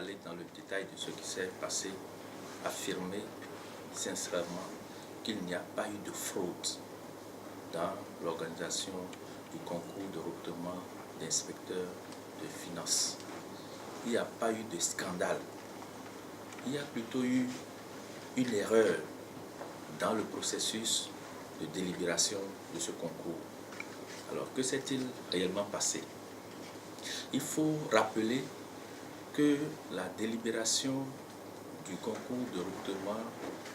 aller dans le détail de ce qui s'est passé, affirmer sincèrement qu'il n'y a pas eu de fraude dans l'organisation du concours de recrutement d'inspecteurs de finances. Il n'y a pas eu de scandale. Il y a plutôt eu une erreur dans le processus de délibération de ce concours. Alors, que s'est-il réellement passé? Il faut rappeler que la délibération du concours de recrutement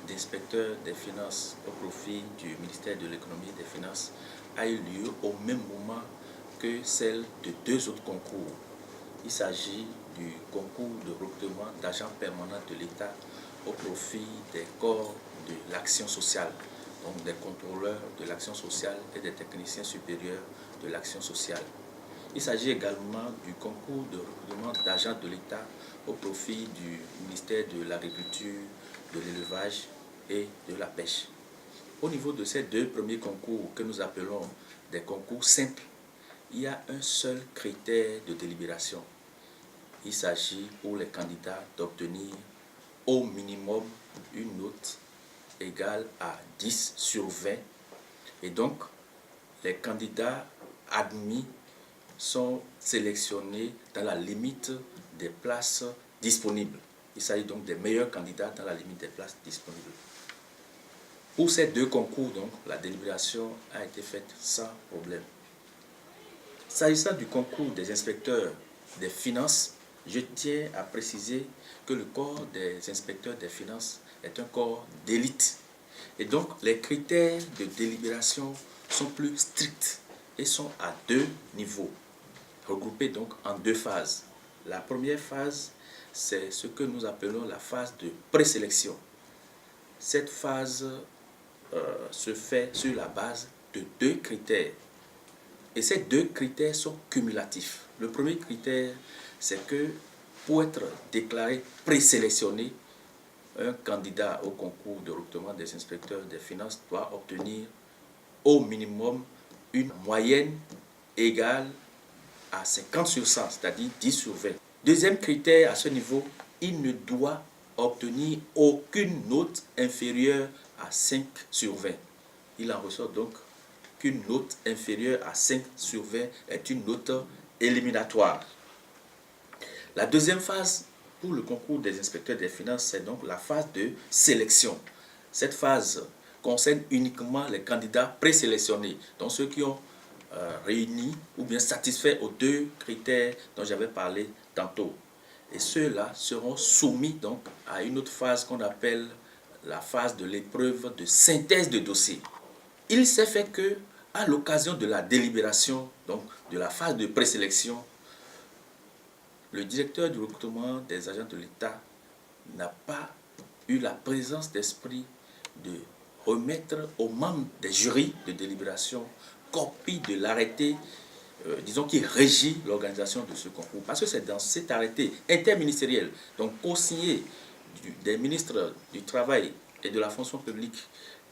d'inspecteurs des finances au profit du ministère de l'économie et des finances a eu lieu au même moment que celle de deux autres concours. Il s'agit du concours de recrutement d'agents permanents de l'État au profit des corps de l'action sociale, donc des contrôleurs de l'action sociale et des techniciens supérieurs de l'action sociale. Il s'agit également du concours de recrutement d'agents de l'État au profit du ministère de l'Agriculture, de l'Élevage et de la Pêche. Au niveau de ces deux premiers concours que nous appelons des concours simples, il y a un seul critère de délibération. Il s'agit pour les candidats d'obtenir au minimum une note égale à 10 sur 20. Et donc, les candidats admis sont sélectionnés dans la limite des places disponibles. Il s'agit donc des meilleurs candidats dans la limite des places disponibles. Pour ces deux concours, donc, la délibération a été faite sans problème. S'agissant du concours des inspecteurs des finances, je tiens à préciser que le corps des inspecteurs des finances est un corps d'élite. Et donc, les critères de délibération sont plus stricts et sont à deux niveaux, regroupés donc en deux phases. La première phase, c'est ce que nous appelons la phase de présélection. Cette phase se fait sur la base de deux critères. Et ces deux critères sont cumulatifs. Le premier critère, c'est que pour être déclaré présélectionné, un candidat au concours de recrutement des inspecteurs des finances doit obtenir au minimum une moyenne égale à 50 sur 100, c'est-à-dire 10 sur 20. Deuxième critère, à ce niveau, il ne doit obtenir aucune note inférieure à 5 sur 20. Il en ressort donc qu'une note inférieure à 5 sur 20 est une note éliminatoire. La deuxième phase pour le concours des inspecteurs des finances, c'est donc la phase de sélection. Cette phase concerne uniquement les candidats présélectionnés, donc ceux qui ont réuni ou bien satisfait aux deux critères dont j'avais parlé tantôt. Et ceux-là seront soumis donc à une autre phase qu'on appelle la phase de l'épreuve de synthèse de dossier. Il s'est fait que, à l'occasion de la délibération, donc de la phase de présélection, le directeur du recrutement des agents de l'État n'a pas eu la présence d'esprit de remettre aux membres des jurys de délibération copie de l'arrêté, disons, qui régit l'organisation de ce concours. Parce que c'est dans cet arrêté interministériel, donc co-signé des ministres du Travail et de la fonction publique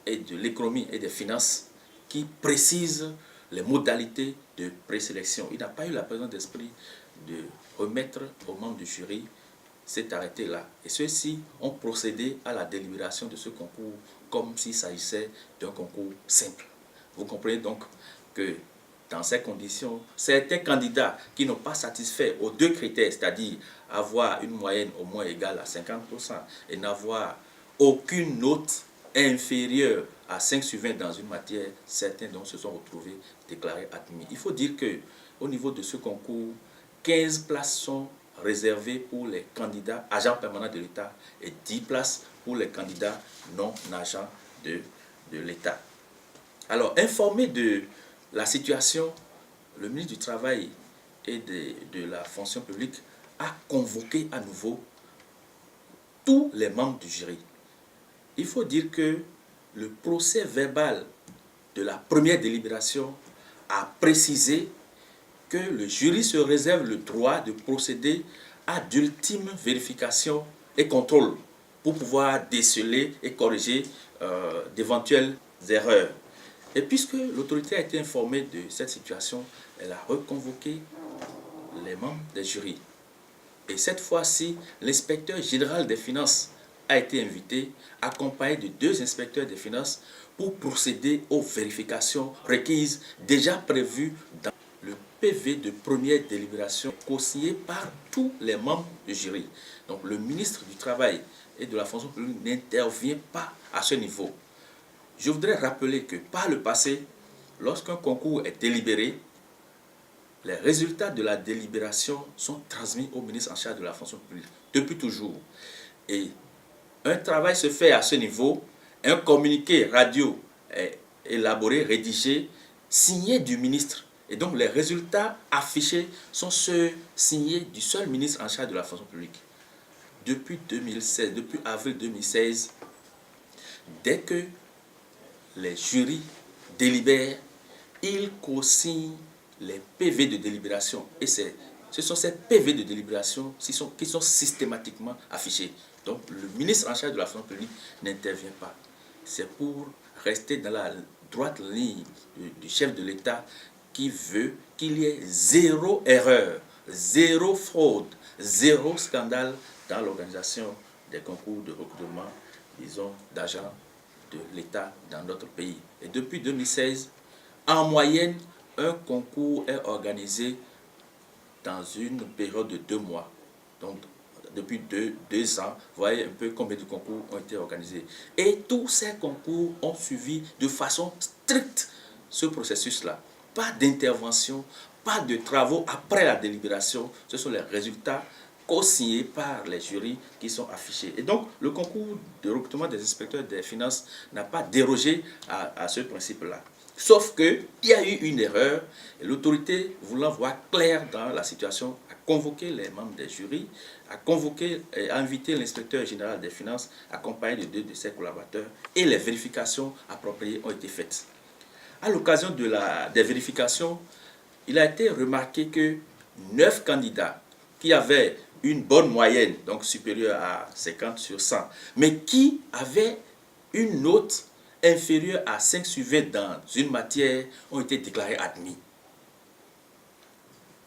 et de l'économie et des finances, qui précise les modalités de présélection. Il n'a pas eu la présence d'esprit de remettre aux membres du jury cet arrêté-là. Et ceux-ci ont procédé à la délibération de ce concours comme s'il s'agissait d'un concours simple. Vous comprenez donc que dans ces conditions, certains candidats qui n'ont pas satisfait aux deux critères, c'est-à-dire avoir une moyenne au moins égale à 50% et n'avoir aucune note inférieure à 5 sur 20 dans une matière, certains donc se sont retrouvés déclarés admis. Il faut dire qu'au niveau de ce concours, 15 places sont réservées pour les candidats agents permanents de l'État et 10 places pour les candidats non agents de l'État. Alors, informé de la situation, le ministre du Travail et de la fonction publique a convoqué à nouveau tous les membres du jury. Il faut dire que le procès verbal de la première délibération a précisé que le jury se réserve le droit de procéder à d'ultimes vérifications et contrôles pour pouvoir déceler et corriger d'éventuelles erreurs. Et puisque l'autorité a été informée de cette situation, elle a reconvoqué les membres des jurys. Et cette fois-ci, l'inspecteur général des finances a été invité, accompagné de 2 inspecteurs des finances, pour procéder aux vérifications requises déjà prévues dans le PV de première délibération co-signé par tous les membres du jury. Donc le ministre du Travail et de la fonction publique n'intervient pas à ce niveau. Je voudrais rappeler que par le passé, lorsqu'un concours est délibéré, les résultats de la délibération sont transmis au ministre en charge de la fonction publique, depuis toujours. Et un travail se fait à ce niveau, un communiqué radio est élaboré, rédigé, signé du ministre. Et donc les résultats affichés sont ceux signés du seul ministre en charge de la fonction publique. Depuis 2016, depuis avril 2016, dès que les jurys délibèrent, ils co-signent les PV de délibération. Et ce sont ces PV de délibération qui sont systématiquement affichés. Donc le ministre en charge de la fonction publique n'intervient pas. C'est pour rester dans la droite ligne du chef de l'État qui veut qu'il y ait zéro erreur, zéro fraude, zéro scandale dans l'organisation des concours de recrutement, disons, d'agents de l'État dans notre pays. Et depuis 2016, en moyenne, un concours est organisé dans une période de 2 mois. Donc, depuis 2 ans, vous voyez un peu combien de concours ont été organisés. Et tous ces concours ont suivi de façon stricte ce processus-là. Pas d'intervention, pas de travaux après la délibération. Ce sont les résultats co-signés par les jurys qui sont affichés. Et donc, le concours de recrutement des inspecteurs des finances n'a pas dérogé à ce principe-là. Sauf qu'il y a eu une erreur et l'autorité, voulant voir clair dans la situation, a convoqué les membres des jurys, a invité l'inspecteur général des finances, accompagné de 2 de ses collaborateurs, et les vérifications appropriées ont été faites. À l'occasion des vérifications, il a été remarqué que 9 candidats qui avaient une bonne moyenne, donc supérieure à 50 sur 100, mais qui avaient une note inférieure à 5 sur 20 dans une matière, ont été déclarés admis.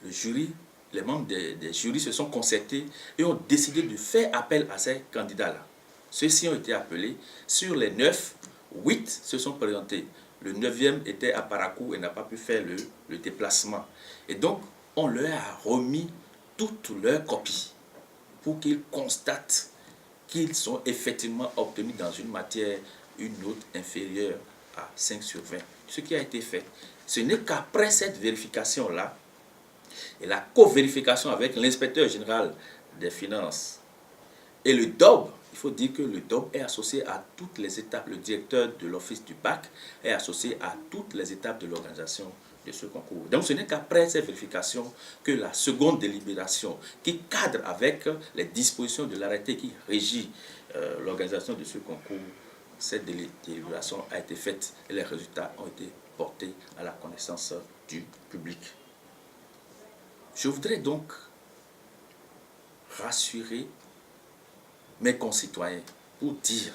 Le jury, les membres des jurys se sont concertés et ont décidé de faire appel à ces candidats-là. Ceux-ci ont été appelés. Sur les 9, 8 se sont présentés. Le 9e était à Parakou et n'a pas pu faire le déplacement. Et donc, on leur a remis toutes leurs copies pour qu'ils constatent qu'ils sont effectivement obtenus dans une matière une note inférieure à 5 sur 20. Ce qui a été fait. Ce n'est qu'après cette vérification-là et la co-vérification avec l'inspecteur général des finances et le DOB, il faut dire que le DOB est associé à toutes les étapes. Le directeur de l'office du bac est associé à toutes les étapes de l'organisation de ce concours. Donc ce n'est qu'après cette vérification que la seconde délibération, qui cadre avec les dispositions de l'arrêté qui régit l'organisation de ce concours, cette délibération a été faite et les résultats ont été portés à la connaissance du public. Je voudrais donc rassurer mes concitoyens pour dire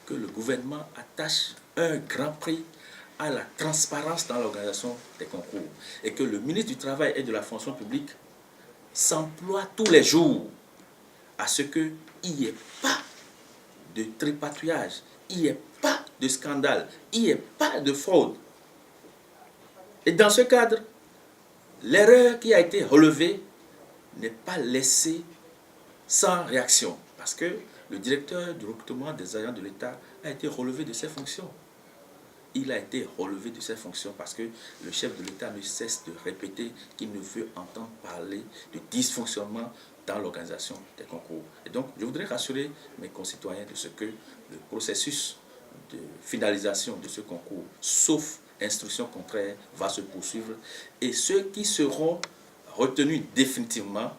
que le gouvernement attache un grand prix à la transparence dans l'organisation des concours et que le ministre du Travail et de la fonction publique s'emploie tous les jours à ce qu'il n'y ait pas de tripatouillage, il n'y ait pas de scandale, il n'y ait pas de fraude. Et dans ce cadre, l'erreur qui a été relevée n'est pas laissée sans réaction, parce que le directeur du recrutement des agents de l'État a été relevé de ses fonctions. Il a été relevé de ses fonctions parce que le chef de l'État ne cesse de répéter qu'il ne veut entendre parler de dysfonctionnement dans l'organisation des concours. Et donc, je voudrais rassurer mes concitoyens de ce que le processus de finalisation de ce concours, sauf instruction contraire, va se poursuivre. Et ceux qui seront retenus définitivement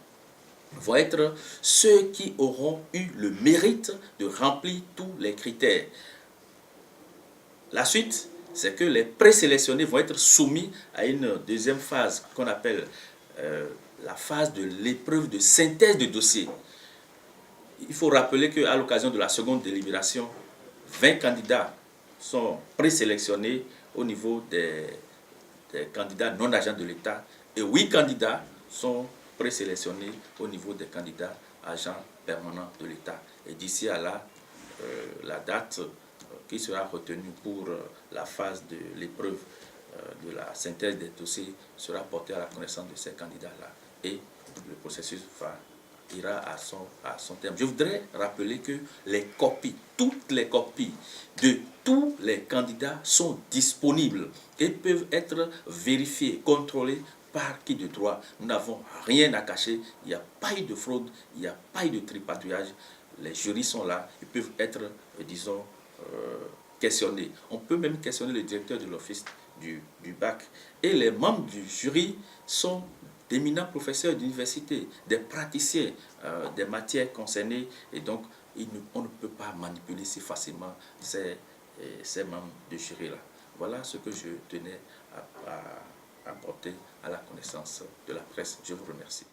vont être ceux qui auront eu le mérite de remplir tous les critères. La suite, c'est que les présélectionnés vont être soumis à une deuxième phase qu'on appelle la phase de l'épreuve de synthèse de dossier. Il faut rappeler qu'à l'occasion de la seconde délibération, 20 candidats sont présélectionnés au niveau des candidats non agents de l'État et 8 candidats sont présélectionnés au niveau des candidats agents permanents de l'État. Et d'ici à là, la date qui sera retenue pour la phase de l'épreuve de la synthèse des dossiers sera portée à la connaissance de ces candidats-là. Et le processus ira à son terme. Je voudrais rappeler que les copies, toutes les copies de tous les candidats sont disponibles et peuvent être vérifiées, contrôlées par qui de droit. Nous n'avons rien à cacher, il n'y a pas eu de fraude, il n'y a pas eu de tripatouillage. Les jurys sont là, ils peuvent être, disons, questionnés. On peut même questionner le directeur de l'office du BAC. Et les membres du jury sont d'éminents professeurs d'université, des praticiens des matières concernées. Et donc, on ne peut pas manipuler si facilement ces membres de jury-là. Voilà ce que je tenais à apporter à la connaissance de la presse. Je vous remercie.